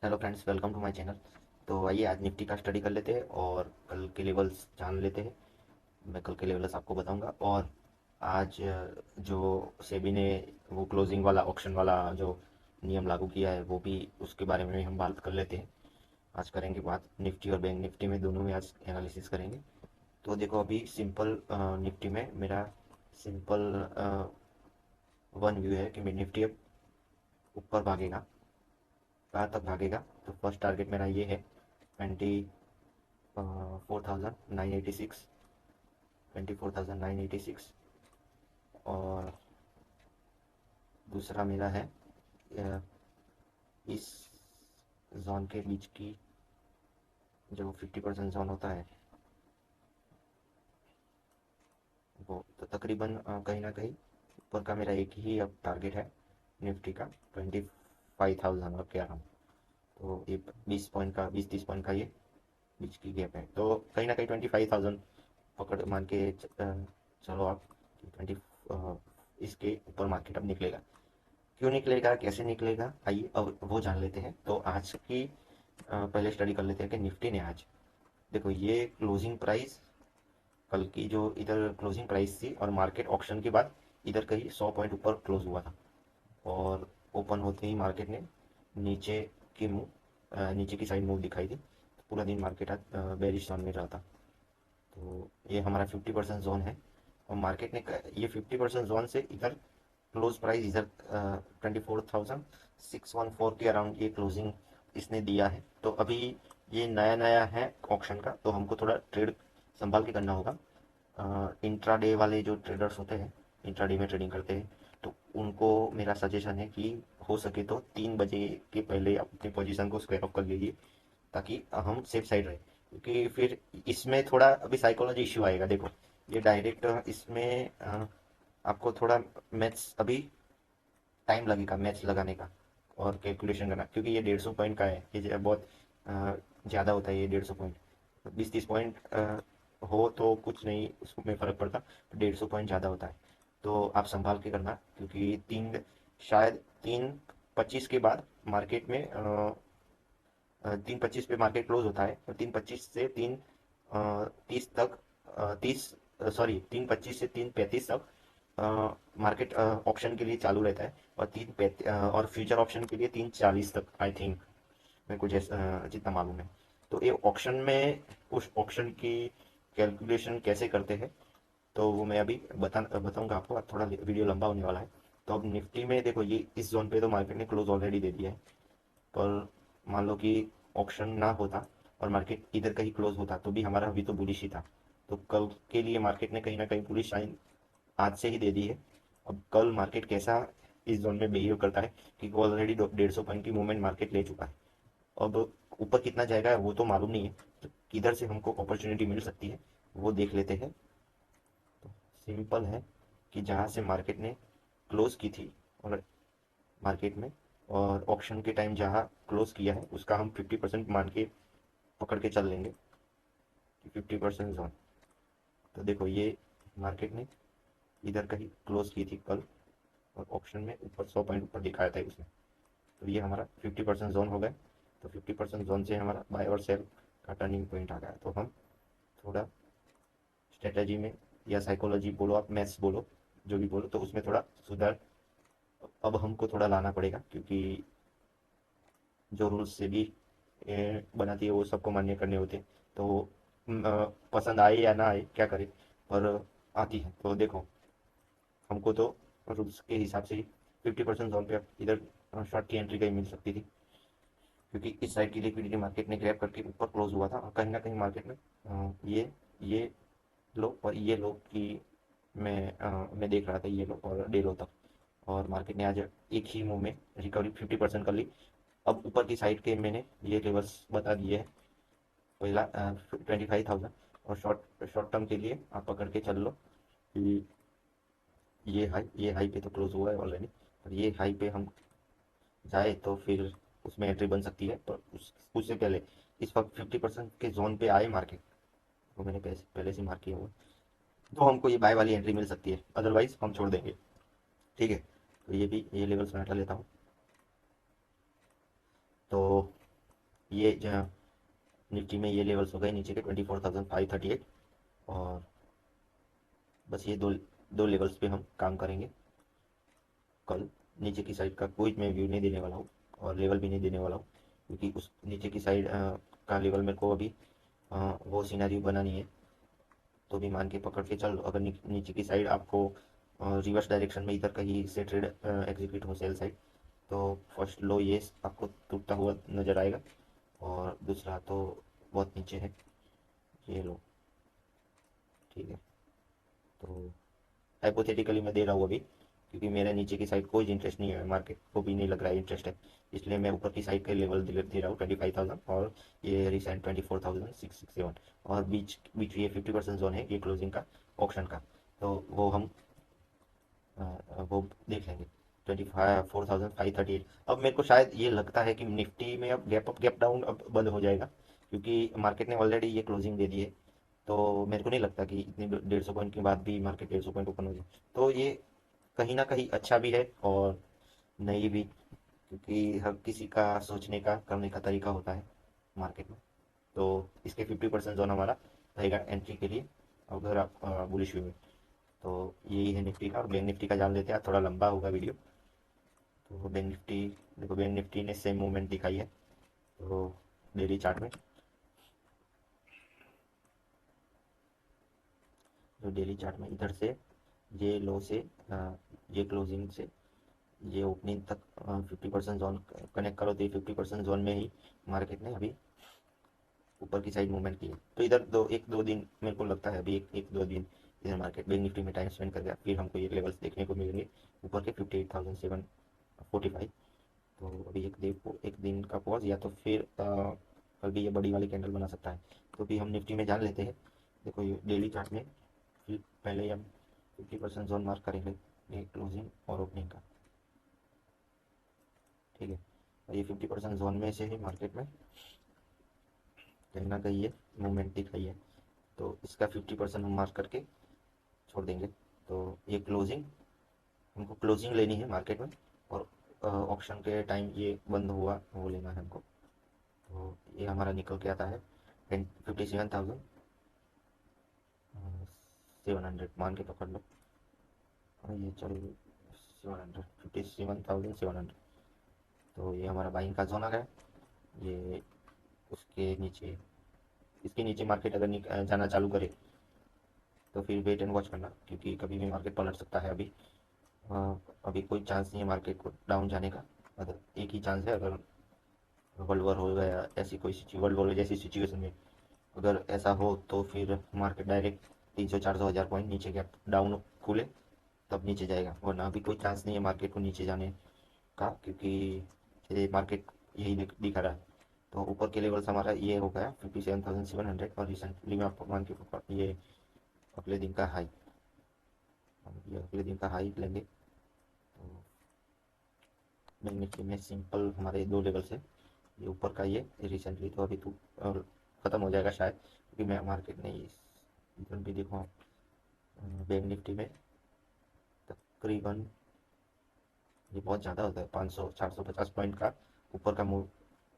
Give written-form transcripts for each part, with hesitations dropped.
Hello friends, welcome to my channel. तो आइए आज निफ्टी का स्टडी कर लेते हैं और कल के लेवल्स जान लेते हैं। मैं कल के लेवल्स आपको बताऊंगा। और आज जो सेबी ने वो क्लोजिंग वाला ऑक्शन वाला जो नियम लागू किया है वो भी उसके बारे में हम बात कर लेते हैं। आज करेंगे बात निफ्टी और बैंक निफ्टी में, दोनों में आज एनालिसिस करेंगे। तो देखो, अभी सिंपल निफ्टी में मेरा सिंपल वन व्यू है कि निफ्टी अब ऊपर भागेगा। कहाँ तक भागेगा? तो फर्स्ट टारगेट मेरा ये है 24,986। 24,986। और दूसरा मेरा है इस जोन के बीच की जो 50% जोन होता है वो, तो तकरीबन कहीं ना कहीं ऊपर का मेरा एक ही अब टारगेट है निफ्टी का, 25,000 और क्या रहा हूँ। तो ये 20 पॉइंट का, 20-30 पॉइंट का ये बीच की गैप है, तो कहीं ना कहीं 25,000 पकड़ मान के चलो आप। 20 इसके ऊपर मार्केट अब निकलेगा। क्यों निकलेगा, कैसे निकलेगा, आइए अब वो जान लेते हैं। तो आज की पहले स्टडी कर लेते हैं कि निफ्टी ने आज, देखो ये क्लोजिंग प्राइस, कल की जो इधर क्लोजिंग प्राइस थी और मार्केट ऑक्शन के बाद इधर कहीं 100 पॉइंट ऊपर क्लोज हुआ था। और ओपन होते ही मार्केट ने नीचे की मुंह नीचे की साइड मूव दिखाई थी, तो पूरा दिन मार्केट आज बेरिश जोन में रहा था। तो ये हमारा 50% जोन है। और मार्केट ने ये 50% जोन से इधर क्लोज प्राइस इधर 24,614 के अराउंड ये क्लोजिंग इसने दिया है। तो अभी ये नया नया है ऑप्शन का, तो हमको थोड़ा ट्रेड संभाल के करना होगा। इंट्राडे वाले जो ट्रेडर्स होते हैं, इंट्राडे में ट्रेडिंग करते हैं, तो उनको मेरा सजेशन है कि हो सके तो 3 बजे के पहले अपनी पोजीशन को स्क्वायर ऑफ कर लीजिए, ताकि हम सेफ साइड रहे। क्योंकि फिर इसमें थोड़ा अभी साइकोलॉजी इश्यू आएगा। देखो, ये डायरेक्ट इसमें आपको थोड़ा मैथ्स, अभी टाइम लगेगा मैथ्स लगाने का और कैलकुलेशन करना, क्योंकि ये 150 पॉइंट का है। ये बहुत ज़्यादा होता है ये 150 पॉइंट। 20-30 पॉइंट हो तो कुछ नहीं उसमें फ़र्क पड़ता, 150 पॉइंट ज़्यादा होता है। तो आप संभाल के करना, क्योंकि शायद 3:25 के बाद मार्केट में 3:25 पे मार्केट क्लोज होता है, और 3:25 से 3:30 तक, 3:25 से 3:35 तक मार्केट ऑप्शन के लिए चालू रहता है। और और फ्यूचर ऑप्शन के लिए 3:40 तक, आई थिंक, मेरे को जैसा जितना मालूम है। तो ये ऑप्शन में उस ऑप्शन की कैलकुलेशन कैसे करते हैं, तो वो मैं अभी बताऊंगा आपको। अब थोड़ा वीडियो लंबा होने वाला है। तो अब निफ्टी में देखो, ये इस जोन पे तो मार्केट ने क्लोज ऑलरेडी दे दिया है। पर मान लो कि ऑप्शन ना होता और मार्केट इधर कहीं क्लोज होता, तो भी हमारा अभी तो बुलिश ही था। तो कल के लिए मार्केट ने कहीं ना कहीं बुलिश साइन आज से ही दे दी है। अब कल मार्केट कैसा इस जोन में बिहेव करता है, क्योंकि ऑलरेडी 150 पॉइंट की मूवमेंट मार्केट ले चुका है। अब ऊपर कितना जाएगा वो तो मालूम नहीं है, तो किधर से हमको अपॉर्चुनिटी मिल सकती है वो देख लेते हैं। तो सिंपल है कि जहाँ से मार्केट ने क्लोज की थी, और मार्केट में और ऑप्शन के टाइम जहाँ क्लोज किया है, उसका हम 50% मान के पकड़ के चल लेंगे कि 50% जोन। तो देखो, ये मार्केट ने इधर कहीं क्लोज की थी कल, और ऑप्शन में ऊपर 100 पॉइंट ऊपर दिखाया था उसने। तो ये हमारा 50% जोन हो गया। तो 50% जोन से हमारा बाय और सेल का टर्निंग पॉइंट आ गया। तो हम थोड़ा स्ट्रेटजी में, या साइकोलॉजी बोलो, आप मैथ्स बोलो, जो भी बोलो, तो उसमें थोड़ा सुधार अब हमको थोड़ा लाना पड़ेगा, क्योंकि जो रूल्स से भी बनाती है वो सबको मान्य करने होते हैं। तो पसंद आए या ना आए, क्या करें, पर आती है। तो देखो, हमको तो रूल्स के हिसाब से ही 50% जोन पे इधर शॉर्ट की एंट्री कहीं मिल सकती थी, क्योंकि इस साइड की लिक्विडिटी मार्केट ने ग्रैब करके ऊपर क्लोज हुआ था। और कहीं ना कहीं मार्केट में ये लो और ये लो की मैं देख रहा था, ये लो और डे लो तक। और मार्केट ने आज एक ही मूव में रिकवरी 50% कर ली। अब ऊपर की साइड के मैंने ये लेवल्स बता दिए हैं। पहला 25,000, और शॉर्ट शॉर्ट टर्म के लिए आप पकड़ के चल लो कि ये हाई पे तो क्लोज हुआ है ऑलरेडी। और ये हाई पे हम जाए तो फिर उसमें एंट्री बन सकती है। पर उससे पहले इस वक्त 50% के जोन पे आए मार्केट, वो मैंने पहले से मार्क किया हुआ, तो हमको ये बाय वाली एंट्री मिल सकती है, अदरवाइज हम छोड़ देंगे। ठीक है, तो ये लेवल्स मैं हटा लेता हूँ। तो ये जहाँ निफ्टी में ये लेवल्स हो गए नीचे के 24,538, और बस ये दो दो लेवल्स पे हम काम करेंगे कल। नीचे की साइड का कोई मैं व्यू नहीं देने वाला हूँ और लेवल भी नहीं देने वाला हूँ, क्योंकि उस नीचे की साइड का लेवल मेरे को अभी वो सिनेरियो बनानी है। तो भी मान के पकड़ के चल लो, अगर नीचे की साइड आपको रिवर्स डायरेक्शन में इधर कहीं से ट्रेड एग्जीक्यूट हो सेल साइड, तो फर्स्ट लो ये आपको टूटता हुआ नजर आएगा, और दूसरा तो बहुत नीचे है ये लो। ठीक है, तो हाइपोथेटिकली मैं दे रहा हूँ अभी, क्योंकि मेरा नीचे की साइड कोई इंटरेस्ट नहीं है, मार्केट को भी नहीं लग रहा है इंटरेस्ट है, इसलिए मैं ऊपर की साइड के लेवल दे रहा हूँ 25,000, और ये रिसेंट 24,667, और बीच बीच ये 50% जोन है ये क्लोजिंग का ऑप्शन का। तो वो हम वो देख लेंगे 24,538। अब मेरे को शायद ये लगता है कि निफ्टी में अब गैप अप गैप डाउन अब बंद हो जाएगा, क्योंकि मार्केट ने ऑलरेडी ये क्लोजिंग दे दी है। तो मेरे को नहीं लगता कि इतनी 150 पॉइंट के बाद भी मार्केट 150 पॉइंट ओपन हो जाए। तो ये कहीं ना कहीं अच्छा भी है और नहीं भी, क्योंकि हर किसी का सोचने का करने का तरीका होता है मार्केट में। तो इसके 50% जोन हमारा रहेगा एंट्री के लिए, अगर आप बुलिश व्यू में। तो यही है निफ्टी का, और बैंक निफ्टी का जान लेते हैं, थोड़ा लंबा होगा वीडियो। तो बैंक निफ्टी, देखो बैंक निफ्टी ने सेम मूवमेंट दिखाई है। तो डेली चार्ट में, जो डेली चार्ट में इधर से ये लो से ये क्लोजिंग से ये ओपनिंग तक 50% जोन कनेक्ट करो, तो ये 50% जोन में ही मार्केट ने अभी ऊपर की साइड मूवमेंट की है। तो इधर एक दो दिन मेरे को लगता है अभी एक दो दिन इधर मार्केट बैंक निफ्टी में टाइम स्पेंड कर गया, फिर हमको ये लेवल्स देखने को मिलेंगे ऊपर के 58,745। तो अभी एक दिन का पॉज, या तो फिर कल भी ये बड़ी वाली कैंडल बना सकता है। तो भी हम निफ्टी में जान लेते हैं। देखो ये डेली चार्ट में फिर पहले हम 50% जोन मार्क करेंगे, ये क्लोजिंग और ओपनिंग का। ठीक है, और ये 50% जोन में से ही मार्केट में कहीं ना कहीं ये मूवमेंट दिखाई है, तो इसका 50% हम मार्क करके छोड़ देंगे। तो ये क्लोजिंग, हमको क्लोजिंग लेनी है मार्केट में, और ऑप्शन के टाइम ये बंद हुआ वो लेना है हमको। तो ये हमारा निकल के आता है 57,700 मान के पकड़ लो। ये चल 57,700, तो ये हमारा बाइंग का जोन आ गया। ये उसके नीचे, इसके नीचे मार्केट अगर जाना चालू करे तो फिर वेट एंड वॉच करना, क्योंकि कभी भी मार्केट पलट सकता है अभी। अभी कोई चांस नहीं है मार्केट को डाउन जाने का। अगर एक ही चांस है, अगर वर्ल्ड वॉर हो गया, ऐसी कोई वर्ल्ड वॉर जैसी सिचुएशन में अगर ऐसा हो, तो फिर मार्केट डायरेक्ट 300 400 हज़ार पॉइंट नीचे गैप डाउन खुले तब नीचे जाएगा, वरना अभी कोई चांस नहीं है मार्केट को नीचे जाने का, क्योंकि ये मार्केट यही दिखा रहा है। तो ऊपर के लेवल्स हमारा ये हो गया 57,700, और रिसेंटली में आपको मान के ये अगले दिन का हाई, ये अगले दिन का हाई लेंगे। तो बैंक निफ्टी में सिंपल हमारे दो लेवल्स है, ये ऊपर का ये रिसेंटली तो अभी तो ख़त्म हो जाएगा शायद, क्योंकि मैं मार्केट नहीं इधर भी देखो आप, बैंक निफ्टी में तकरीबन ये बहुत ज़्यादा होता है, 500 450 पॉइंट का ऊपर का मूव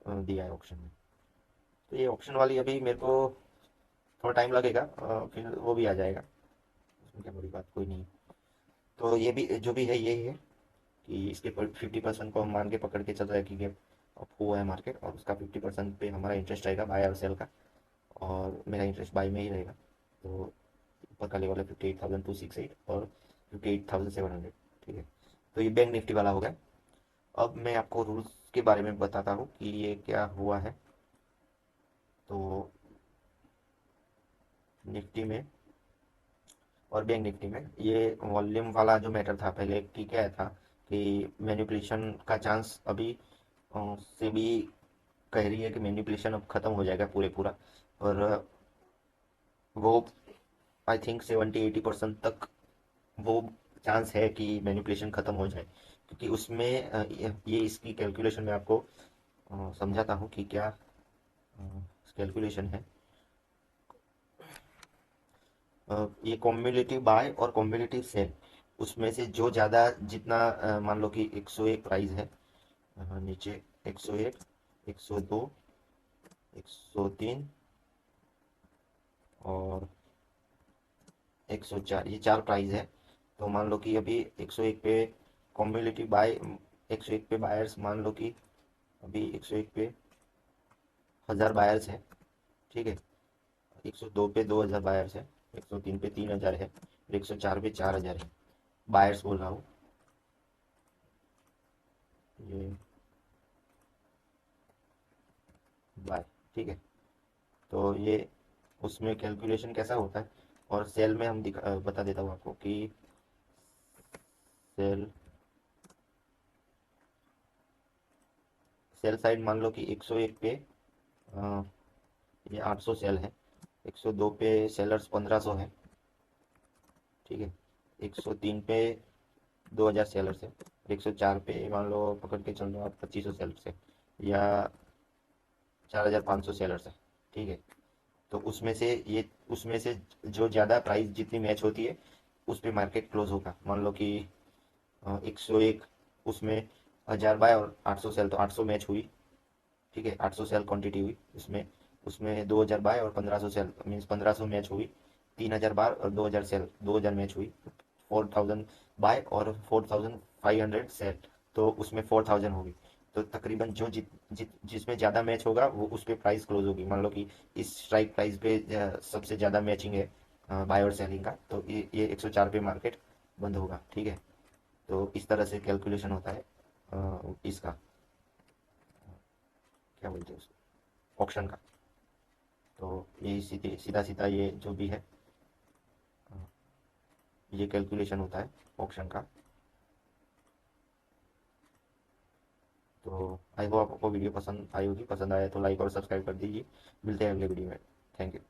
दिया है ऑप्शन में। तो ये ऑप्शन वाली अभी मेरे को थोड़ा टाइम लगेगा, फिर वो भी आ जाएगा, उसमें क्या बड़ी बात कोई नहीं है। तो ये भी जो भी है यही है कि इसके 50% को हम मान के पकड़ के चल रहे हैं कि गैप अप हुआ है मार्केट, और उसका 50% पे हमारा इंटरेस्ट रहेगा बाय और सेल का, और मेरा इंटरेस्ट बाय में ही रहेगा। तो ऊपर का लेवल है 58,268 और 58,700। ठीक है, तो ये बैंक निफ्टी वाला हो गया। अब मैं आपको रूल्स के बारे में बताता हूँ कि ये क्या हुआ है। तो निफ्टी में और बैंक निफ्टी में ये वॉल्यूम वाला जो मैटर था पहले कि क्या था कि मैनिपुलेशन का चांस अभी से भी कह रही है कि मैनिपुलेशन अब ख़त्म हो जाएगा पूरे पूरा, और वो आई थिंक 70 80% तक वो चांस है कि मैनिपुलेशन ख़त्म हो जाए, क्योंकि उसमें ये इसकी कैलकुलेशन में आपको समझाता हूँ कि क्या कैलकुलेशन है। ये कॉम्बिनेटिव बाय और कॉम्बिनेटिव सेल, उसमें से जो ज़्यादा जितना मान लो कि 101 प्राइस है, नीचे 101 102 103 और 104, ये चार प्राइस है। तो मान लो कि अभी 101 पे कम्युनिटी बाय, 101 पे बायर्स, मान लो कि अभी 101 पे 1000 बायर्स है, ठीक है। 102 पे 2000 बायर्स है, 103 पे 3000 है, 104 पे 4000 है, बायर्स बोल रहा हूँ। ये बाय, ठीक है। तो ये उसमें कैलकुलेशन कैसा होता है, और सेल में हम बता देता हूँ आपको कि सेल सेल साइड मान लो कि 101 पे अ, ये 800 सेल है, 102 पे सेलर्स 1500 है, ठीक है। 103 पे 2000 सेलर्स है, 104 पे मान लो पकड़ के चल लो आप 2500 सेलर्स है, या 4500 सेलर्स है, ठीक है। तो उसमें से जो ज़्यादा प्राइस जितनी मैच होती है उस पे मार्केट क्लोज होगा। मान लो कि 101, उसमें 1000 बाय और 800 सेल, तो 800 मैच हुई, ठीक है। 800 सेल क्वांटिटी हुई उसमें, उसमें 2000 बाय और 1500 सेल, मीन्स 1500 मैच हुई। 3000 बार और 2000 सेल, 2000 मैच हुई। 4000 बाय और 4500 सेल, तो उसमें 4000 होगी। तो तकरीबन जो जिसमें ज़्यादा मैच होगा वो उस पे प्राइस क्लोज होगी। मान लो कि इस स्ट्राइक प्राइस पे सबसे ज़्यादा मैचिंग है बाय और सेलिंग का, तो ये 104 पे मार्केट बंद होगा, ठीक है। तो इस तरह से कैलकुलेशन होता है इसका, क्या बोलते हैं उसको, ऑप्शन का। तो यही सीधा सीधा ये जो भी है, अ, ये कैलकुलेशन होता है ऑप्शन का। तो आई होप आपको वीडियो पसंद आई होगी, पसंद आया तो लाइक और सब्सक्राइब कर दीजिए। मिलते हैं अगले वीडियो में। Thank you.